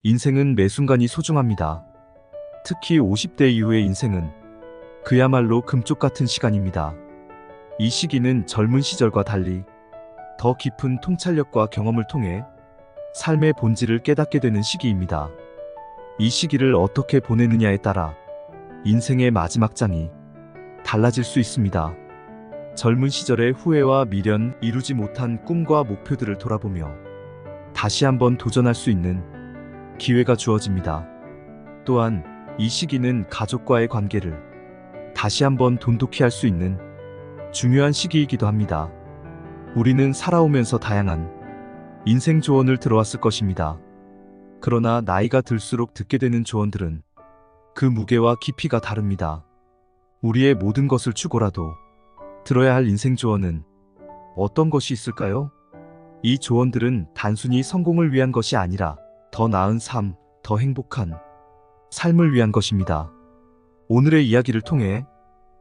인생은 매 순간이 소중합니다. 특히 50대 이후의 인생은 그야말로 금쪽 같은 시간입니다. 이 시기는 젊은 시절과 달리 더 깊은 통찰력과 경험을 통해 삶의 본질을 깨닫게 되는 시기입니다. 이 시기를 어떻게 보내느냐에 따라 인생의 마지막 장이 달라질 수 있습니다. 젊은 시절의 후회와 미련, 이루지 못한 꿈과 목표들을 돌아보며 다시 한번 도전할 수 있는 기회가 주어집니다. 또한 이 시기는 가족과의 관계를 다시 한번 돈독히 할 수 있는 중요한 시기이기도 합니다. 우리는 살아오면서 다양한 인생 조언을 들어왔을 것입니다. 그러나 나이가 들수록 듣게 되는 조언들은 그 무게와 깊이가 다릅니다. 우리의 모든 것을 주고라도 들어야 할 인생 조언은 어떤 것이 있을까요? 이 조언들은 단순히 성공을 위한 것이 아니라 더 나은 삶, 더 행복한 삶을 위한 것입니다. 오늘의 이야기를 통해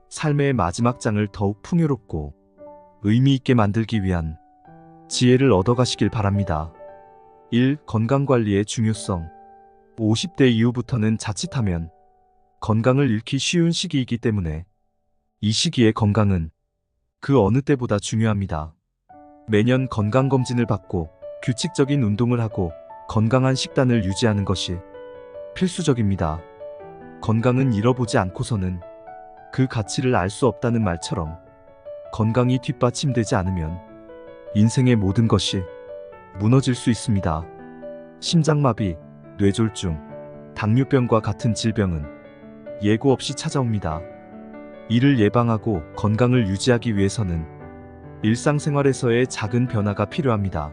삶의 마지막 장을 더욱 풍요롭고 의미 있게 만들기 위한 지혜를 얻어가시길 바랍니다. 1. 건강관리의 중요성. 50대 이후부터는 자칫하면 건강을 잃기 쉬운 시기이기 때문에 이 시기의 건강은 그 어느 때보다 중요합니다. 매년 건강검진을 받고 규칙적인 운동을 하고 건강한 식단을 유지하는 것이 필수적입니다. 건강은 잃어보지 않고서는 그 가치를 알 수 없다는 말처럼 건강이 뒷받침되지 않으면 인생의 모든 것이 무너질 수 있습니다. 심장마비, 뇌졸중, 당뇨병과 같은 질병은 예고 없이 찾아옵니다. 이를 예방하고 건강을 유지하기 위해서는 일상생활에서의 작은 변화가 필요합니다.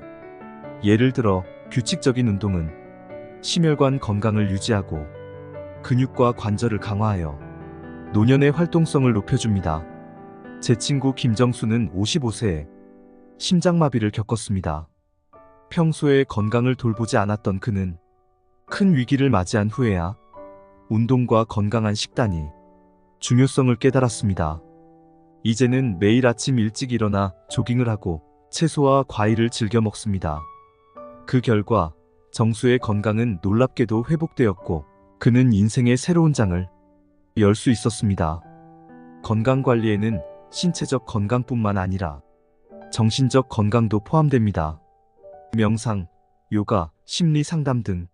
예를 들어 규칙적인 운동은 심혈관 건강을 유지하고 근육과 관절을 강화하여 노년의 활동성을 높여줍니다. 제 친구 김정수는 55세에 심장마비를 겪었습니다. 평소에 건강을 돌보지 않았던 그는 큰 위기를 맞이한 후에야 운동과 건강한 식단이 중요성을 깨달았습니다. 이제는 매일 아침 일찍 일어나 조깅을 하고 채소와 과일을 즐겨 먹습니다. 그 결과 정수의 건강은 놀랍게도 회복되었고 그는 인생의 새로운 장을 열 수 있었습니다. 건강관리에는 신체적 건강뿐만 아니라 정신적 건강도 포함됩니다. 명상, 요가, 심리 상담 등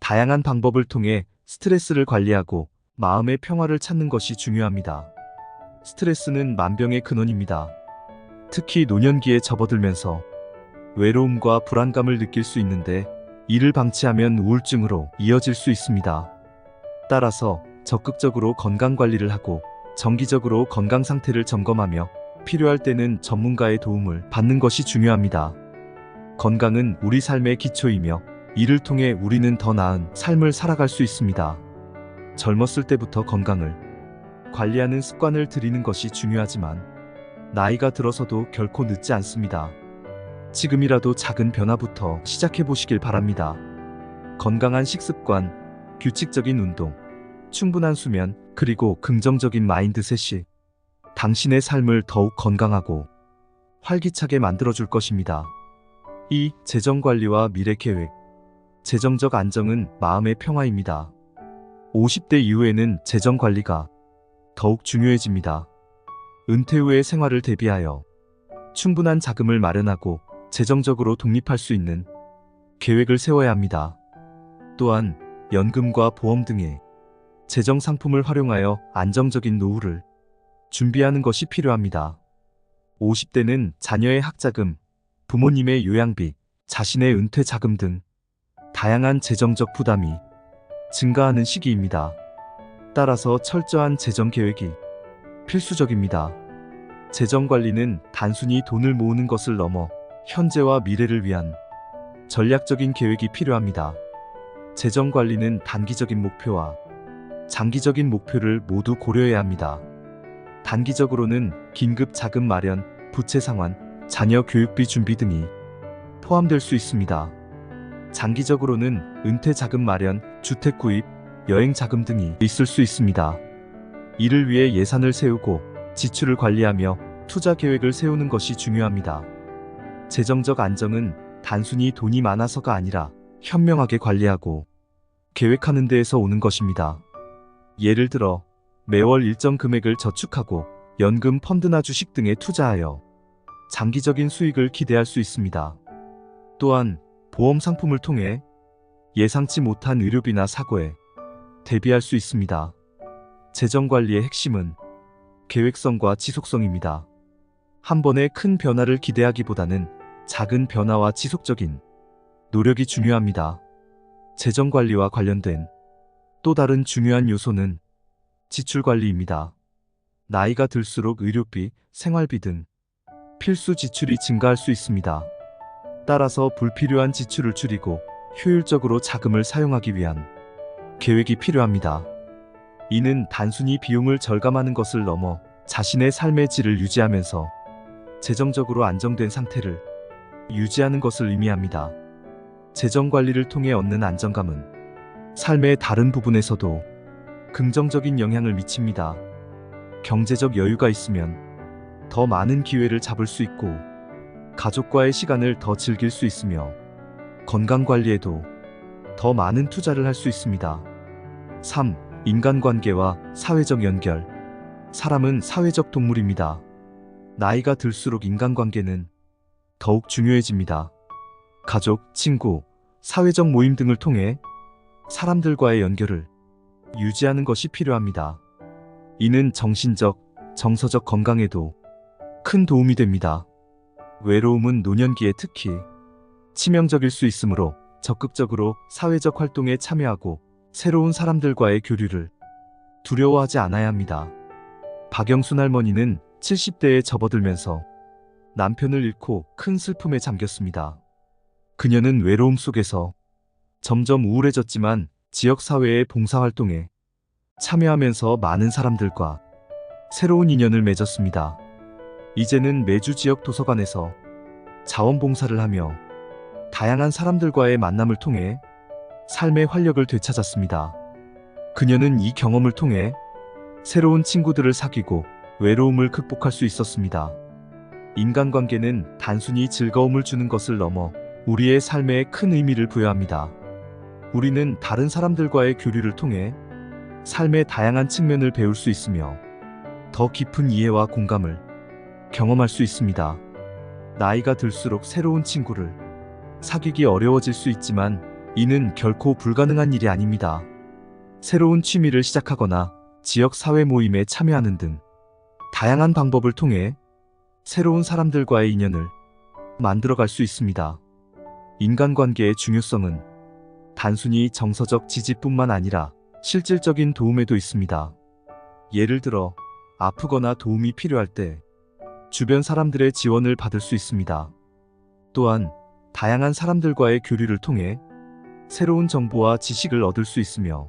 다양한 방법을 통해 스트레스를 관리하고 마음의 평화를 찾는 것이 중요합니다. 스트레스는 만병의 근원입니다. 특히 노년기에 접어들면서 외로움과 불안감을 느낄 수 있는데 이를 방치하면 우울증으로 이어질 수 있습니다. 따라서 적극적으로 건강관리를 하고 정기적으로 건강 상태를 점검하며 필요할 때는 전문가의 도움을 받는 것이 중요합니다. 건강은 우리 삶의 기초이며 이를 통해 우리는 더 나은 삶을 살아갈 수 있습니다. 젊었을 때부터 건강을 관리하는 습관을 들이는 것이 중요하지만 나이가 들어서도 결코 늦지 않습니다. 지금이라도 작은 변화부터 시작해 보시길 바랍니다. 건강한 식습관, 규칙적인 운동, 충분한 수면, 그리고 긍정적인 마인드셋이 당신의 삶을 더욱 건강하고 활기차게 만들어줄 것입니다. 2. 재정관리와 미래계획. 재정적 안정은 마음의 평화입니다. 50대 이후에는 재정관리가 더욱 중요해집니다. 은퇴 후의 생활을 대비하여 충분한 자금을 마련하고 재정적으로 독립할 수 있는 계획을 세워야 합니다. 또한 연금과 보험 등의 재정 상품을 활용하여 안정적인 노후를 준비하는 것이 필요합니다. 50대는 자녀의 학자금, 부모님의 요양비, 자신의 은퇴 자금 등 다양한 재정적 부담이 증가하는 시기입니다. 따라서 철저한 재정 계획이 필수적입니다. 재정 관리는 단순히 돈을 모으는 것을 넘어 현재와 미래를 위한 전략적인 계획이 필요합니다. 재정 관리는 단기적인 목표와 장기적인 목표를 모두 고려해야 합니다. 단기적으로는 긴급 자금 마련, 부채 상환, 자녀 교육비 준비 등이 포함될 수 있습니다. 장기적으로는 은퇴 자금 마련, 주택 구입, 여행 자금 등이 있을 수 있습니다. 이를 위해 예산을 세우고 지출을 관리하며 투자 계획을 세우는 것이 중요합니다. 재정적 안정은 단순히 돈이 많아서가 아니라 현명하게 관리하고 계획하는 데에서 오는 것입니다. 예를 들어 매월 일정 금액을 저축하고 연금, 펀드나 주식 등에 투자하여 장기적인 수익을 기대할 수 있습니다. 또한 보험 상품을 통해 예상치 못한 의료비나 사고에 대비할 수 있습니다. 재정 관리의 핵심은 계획성과 지속성입니다. 한 번에 큰 변화를 기대하기보다는 작은 변화와 지속적인 노력이 중요합니다. 재정 관리와 관련된 또 다른 중요한 요소는 지출 관리입니다. 나이가 들수록 의료비, 생활비 등 필수 지출이 증가할 수 있습니다. 따라서 불필요한 지출을 줄이고 효율적으로 자금을 사용하기 위한 계획이 필요합니다. 이는 단순히 비용을 절감하는 것을 넘어 자신의 삶의 질을 유지하면서 재정적으로 안정된 상태를 유지하는 것을 의미합니다. 재정 관리를 통해 얻는 안정감은 삶의 다른 부분에서도 긍정적인 영향을 미칩니다. 경제적 여유가 있으면 더 많은 기회를 잡을 수 있고 가족과의 시간을 더 즐길 수 있으며 건강 관리에도 더 많은 투자를 할 수 있습니다. 3. 인간관계와 사회적 연결. 사람은 사회적 동물입니다. 나이가 들수록 인간관계는 더욱 중요해집니다. 가족, 친구, 사회적 모임 등을 통해 사람들과의 연결을 유지하는 것이 필요합니다. 이는 정신적, 정서적 건강에도 큰 도움이 됩니다. 외로움은 노년기에 특히 치명적일 수 있으므로 적극적으로 사회적 활동에 참여하고 새로운 사람들과의 교류를 두려워하지 않아야 합니다. 박영순 할머니는 70대에 접어들면서 남편을 잃고 큰 슬픔에 잠겼습니다. 그녀는 외로움 속에서 점점 우울해졌지만 지역사회의 봉사활동에 참여하면서 많은 사람들과 새로운 인연을 맺었습니다. 이제는 매주 지역 도서관에서 자원봉사를 하며 다양한 사람들과의 만남을 통해 삶의 활력을 되찾았습니다. 그녀는 이 경험을 통해 새로운 친구들을 사귀고 외로움을 극복할 수 있었습니다. 인간관계는 단순히 즐거움을 주는 것을 넘어 우리의 삶에 큰 의미를 부여합니다. 우리는 다른 사람들과의 교류를 통해 삶의 다양한 측면을 배울 수 있으며 더 깊은 이해와 공감을 경험할 수 있습니다. 나이가 들수록 새로운 친구를 사귀기 어려워질 수 있지만 이는 결코 불가능한 일이 아닙니다. 새로운 취미를 시작하거나 지역 사회 모임에 참여하는 등 다양한 방법을 통해 새로운 사람들과의 인연을 만들어갈 수 있습니다. 인간관계의 중요성은 단순히 정서적 지지뿐만 아니라 실질적인 도움에도 있습니다. 예를 들어 아프거나 도움이 필요할 때 주변 사람들의 지원을 받을 수 있습니다. 또한 다양한 사람들과의 교류를 통해 새로운 정보와 지식을 얻을 수 있으며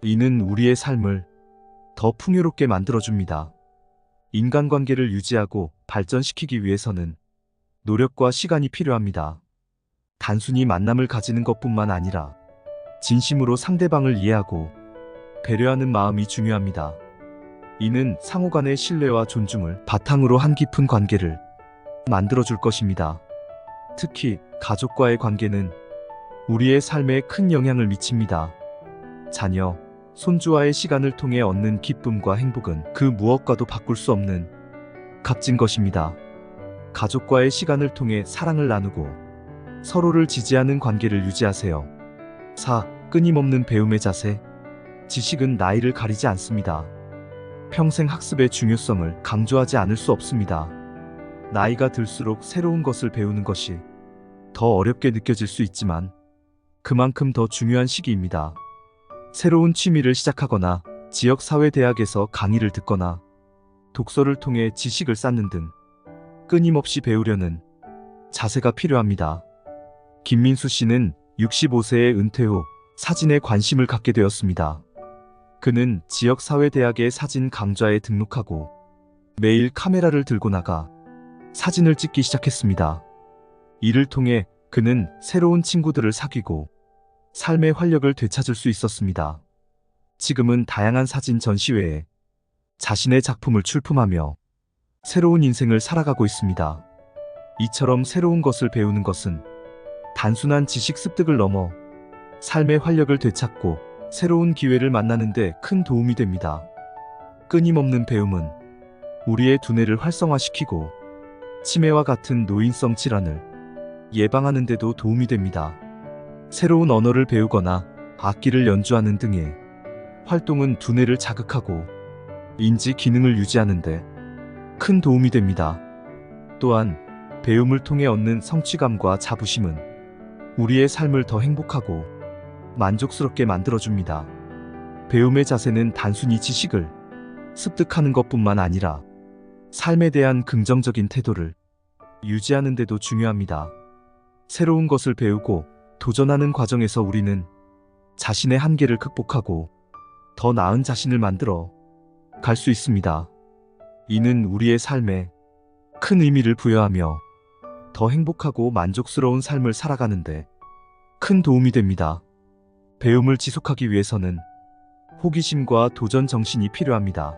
이는 우리의 삶을 더 풍요롭게 만들어줍니다. 인간관계를 유지하고 발전시키기 위해서는 노력과 시간이 필요합니다. 단순히 만남을 가지는 것뿐만 아니라 진심으로 상대방을 이해하고 배려하는 마음이 중요합니다. 이는 상호 간의 신뢰와 존중을 바탕으로 한 깊은 관계를 만들어줄 것입니다. 특히 가족과의 관계는 우리의 삶에 큰 영향을 미칩니다. 자녀, 손주와의 시간을 통해 얻는 기쁨과 행복은 그 무엇과도 바꿀 수 없는 값진 것입니다. 가족과의 시간을 통해 사랑을 나누고 서로를 지지하는 관계를 유지하세요. 4. 끊임없는 배움의 자세. 지식은 나이를 가리지 않습니다. 평생 학습의 중요성을 강조하지 않을 수 없습니다. 나이가 들수록 새로운 것을 배우는 것이 더 어렵게 느껴질 수 있지만 그만큼 더 중요한 시기입니다. 새로운 취미를 시작하거나 지역사회대학에서 강의를 듣거나 독서를 통해 지식을 쌓는 등 끊임없이 배우려는 자세가 필요합니다. 김민수 씨는 65세의 은퇴 후 사진에 관심을 갖게 되었습니다. 그는 지역사회대학의 사진 강좌에 등록하고 매일 카메라를 들고 나가 사진을 찍기 시작했습니다. 이를 통해 그는 새로운 친구들을 사귀고 삶의 활력을 되찾을 수 있었습니다. 지금은 다양한 사진 전시회에 자신의 작품을 출품하며 새로운 인생을 살아가고 있습니다. 이처럼 새로운 것을 배우는 것은 단순한 지식 습득을 넘어 삶의 활력을 되찾고 새로운 기회를 만나는데 큰 도움이 됩니다. 끊임없는 배움은 우리의 두뇌를 활성화시키고 치매와 같은 노인성 질환을 예방하는 데도 도움이 됩니다. 새로운 언어를 배우거나 악기를 연주하는 등의 활동은 두뇌를 자극하고 인지 기능을 유지하는 데 큰 도움이 됩니다. 또한 배움을 통해 얻는 성취감과 자부심은 우리의 삶을 더 행복하고 만족스럽게 만들어줍니다. 배움의 자세는 단순히 지식을 습득하는 것뿐만 아니라 삶에 대한 긍정적인 태도를 유지하는 데도 중요합니다. 새로운 것을 배우고 도전하는 과정에서 우리는 자신의 한계를 극복하고 더 나은 자신을 만들어 갈 수 있습니다. 이는 우리의 삶에 큰 의미를 부여하며 더 행복하고 만족스러운 삶을 살아가는데 큰 도움이 됩니다. 배움을 지속하기 위해서는 호기심과 도전 정신이 필요합니다.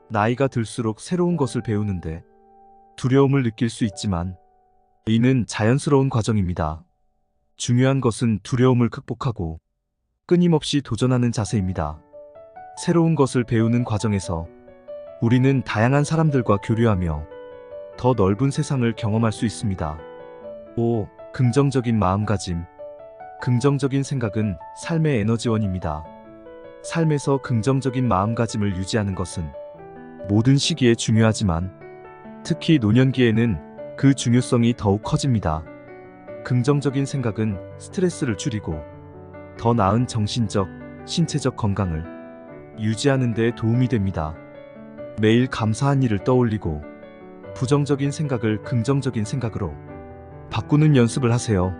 나이가 들수록 새로운 것을 배우는데 두려움을 느낄 수 있지만 이는 자연스러운 과정입니다. 중요한 것은 두려움을 극복하고 끊임없이 도전하는 자세입니다. 새로운 것을 배우는 과정에서 우리는 다양한 사람들과 교류하며 더 넓은 세상을 경험할 수 있습니다. 5. 긍정적인 마음가짐. 긍정적인 생각은 삶의 에너지원입니다. 삶에서 긍정적인 마음가짐을 유지하는 것은 모든 시기에 중요하지만 특히 노년기에는 그 중요성이 더욱 커집니다. 긍정적인 생각은 스트레스를 줄이고 더 나은 정신적, 신체적 건강을 유지하는 데 도움이 됩니다. 매일 감사한 일을 떠올리고 부정적인 생각을 긍정적인 생각으로 바꾸는 연습을 하세요.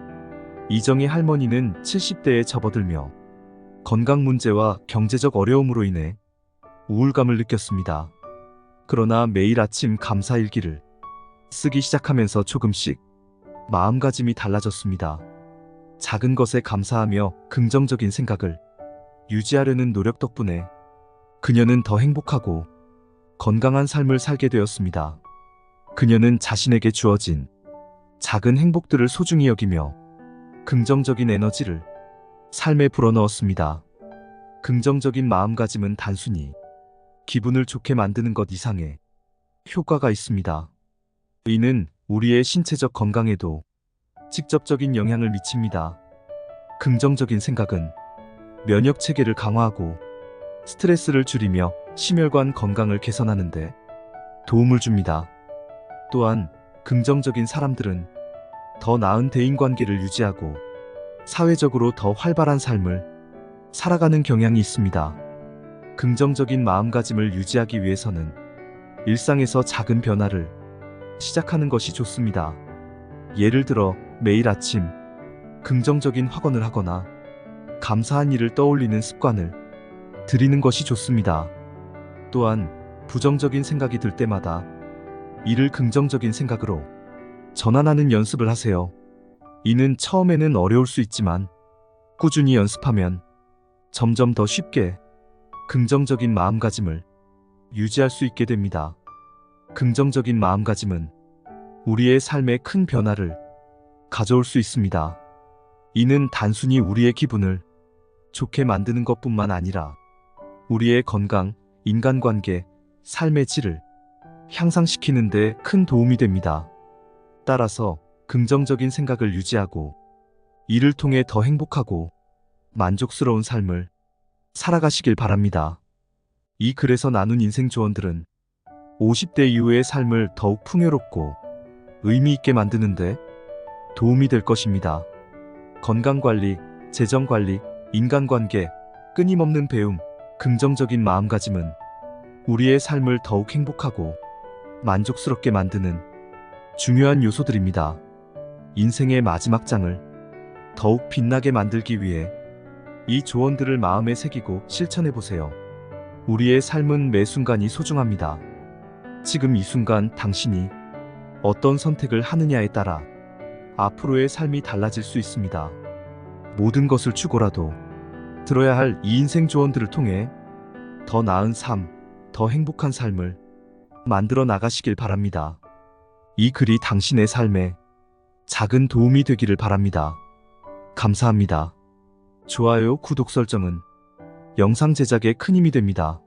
이정희 할머니는 70대에 접어들며 건강 문제와 경제적 어려움으로 인해 우울감을 느꼈습니다. 그러나 매일 아침 감사일기를 쓰기 시작하면서 조금씩 마음가짐이 달라졌습니다. 작은 것에 감사하며 긍정적인 생각을 유지하려는 노력 덕분에 그녀는 더 행복하고 건강한 삶을 살게 되었습니다. 그녀는 자신에게 주어진 작은 행복들을 소중히 여기며 긍정적인 에너지를 삶에 불어넣었습니다. 긍정적인 마음가짐은 단순히 기분을 좋게 만드는 것 이상의 효과가 있습니다. 이는 우리의 신체적 건강에도 직접적인 영향을 미칩니다. 긍정적인 생각은 면역 체계를 강화하고 스트레스를 줄이며 심혈관 건강을 개선하는 데 도움을 줍니다. 또한 긍정적인 사람들은 더 나은 대인관계를 유지하고 사회적으로 더 활발한 삶을 살아가는 경향이 있습니다. 긍정적인 마음가짐을 유지하기 위해서는 일상에서 작은 변화를 시작하는 것이 좋습니다. 예를 들어 매일 아침 긍정적인 확언을 하거나 감사한 일을 떠올리는 습관을 들이는 것이 좋습니다. 또한 부정적인 생각이 들 때마다 이를 긍정적인 생각으로 전환하는 연습을 하세요. 이는 처음에는 어려울 수 있지만 꾸준히 연습하면 점점 더 쉽게 긍정적인 마음가짐을 유지할 수 있게 됩니다. 긍정적인 마음가짐은 우리의 삶에 큰 변화를 가져올 수 있습니다. 이는 단순히 우리의 기분을 좋게 만드는 것뿐만 아니라 우리의 건강, 인간관계, 삶의 질을 향상시키는 데 큰 도움이 됩니다. 따라서 긍정적인 생각을 유지하고 이를 통해 더 행복하고 만족스러운 삶을 살아가시길 바랍니다. 이 글에서 나눈 인생 조언들은 50대 이후의 삶을 더욱 풍요롭고 의미 있게 만드는데 도움이 될 것입니다. 건강관리, 재정관리, 인간관계, 끊임없는 배움, 긍정적인 마음가짐은 우리의 삶을 더욱 행복하고 만족스럽게 만드는 중요한 요소들입니다. 인생의 마지막 장을 더욱 빛나게 만들기 위해 이 조언들을 마음에 새기고 실천해보세요. 우리의 삶은 매 순간이 소중합니다. 지금 이 순간 당신이 어떤 선택을 하느냐에 따라 앞으로의 삶이 달라질 수 있습니다. 모든 것을 추구라도 들어야 할 이 인생 조언들을 통해 더 나은 삶, 더 행복한 삶을 만들어 나가시길 바랍니다. 이 글이 당신의 삶에 작은 도움이 되기를 바랍니다. 감사합니다. 좋아요, 구독 설정은 영상 제작에 큰 힘이 됩니다.